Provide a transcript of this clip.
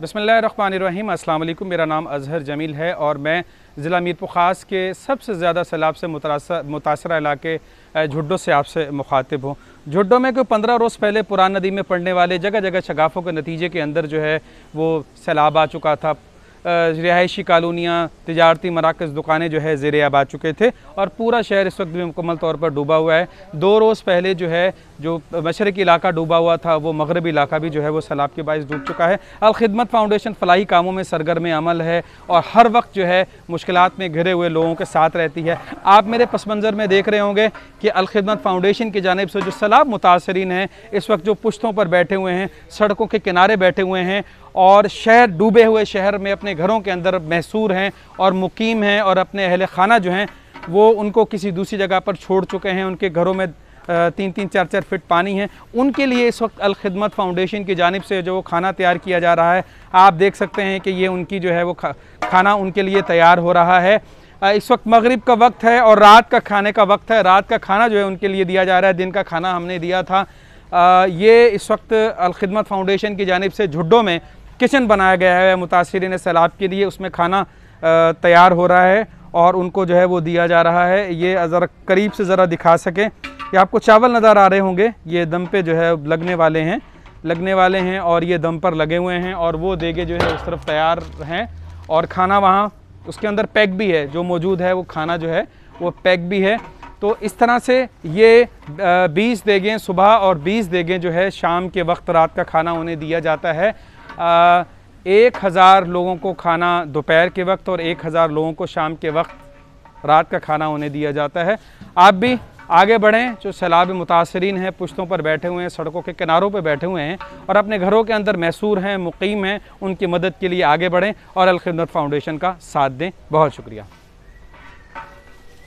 बिस्मिल्लाहिर्रहमानिर्रहीम। अस्सलाम वालेकुम। मेरा नाम अज़हर जमील है और मैं ज़िला मीरपुर ख़ास के सबसे ज़्यादा सैलाब से मुतासर इलाके झुड्डो से आपसे मुखातिब हूँ। झुड्डो में कोई 15 रोज़ पहले पुरान नदी में पड़ने वाले जगह जगह शगाफ़ों के नतीजे के अंदर जो है वो सैलाब आ चुका था। रिहायशी कॉलोनियाँ, तिजारती मराकज़, दुकानें जो है ज़ेर आब आ चुके थे और पूरा शहर इस वक्त भी मुकम्मल तौर पर डूबा हुआ है। 2 रोज़ पहले जो है जो मशरक़ी इलाका डूबा हुआ था वो मगरबी इलाका भी जो है वो सैलाब के बायस डूब चुका है। अल खिदमत फ़ाउंडेशन फ़लाही कामों में सरगर्म अमल है और हर वक्त जो है मुश्किलात में घिरे हुए लोगों के साथ रहती है। आप मेरे पस मंज़र में देख रहे होंगे कि अल खिदमत फ़ाउंडेशन की जानिब से जो सैलाब मुतासरीन हैं इस वक्त जो पुश्तों पर बैठे हुए हैं, सड़कों के किनारे बैठे हुए हैं और शहर डूबे हुए शहर में अपने घरों के अंदर महसूर हैं और मुकीम हैं और अपने अहले खाना जो हैं वो उनको किसी दूसरी जगह पर छोड़ चुके हैं। उनके घरों में 3-3, 4-4 फिट पानी है। उनके लिए इस वक्त अल खिदमत फ़ाउंडेशन की जानिब से जो खाना तैयार किया जा रहा है, आप देख सकते हैं कि ये उनकी जो है वो खाना उनके लिए तैयार हो रहा है। इस वक्त मगरिब का वक्त है और रात का खाने का वक्त है। रात का खाना जो है उनके लिए दिया जा रहा है, दिन का खाना हमने दिया था। ये इस वक्त अल खिदमत फ़ाउंडेशन की जानिब से झुड्डो में किचन बनाया गया है मुतासरीन सैलाब के लिए। उसमें खाना तैयार हो रहा है और उनको जो है वो दिया जा रहा है। ये ज़रा करीब से ज़रा दिखा सकें, ये आपको चावल नज़र आ रहे होंगे, ये दम पे जो है लगने वाले हैं और ये दम पर लगे हुए हैं और वो देगे जो है उस तरफ तैयार हैं और खाना वहाँ उसके अंदर पैक भी है, जो मौजूद है वो खाना जो है वो पैक भी है। तो इस तरह से ये 20 देगें सुबह और 20 देगें जो है शाम के वक्त रात का खाना उन्हें दिया जाता है। 1000 लोगों को खाना दोपहर के वक्त और 1000 लोगों को शाम के वक्त रात का खाना उन्हें दिया जाता है। आप भी आगे बढ़ें, जो सैलाब मुतासरीन हैं, पुश्तों पर बैठे हुए हैं, सड़कों के किनारों पर बैठे हुए हैं और अपने घरों के अंदर महसूर हैं, मुकीम हैं, उनकी मदद के लिए आगे बढ़ें और अल खिदमत फ़ाउंडेशन का साथ दें। बहुत शुक्रिया।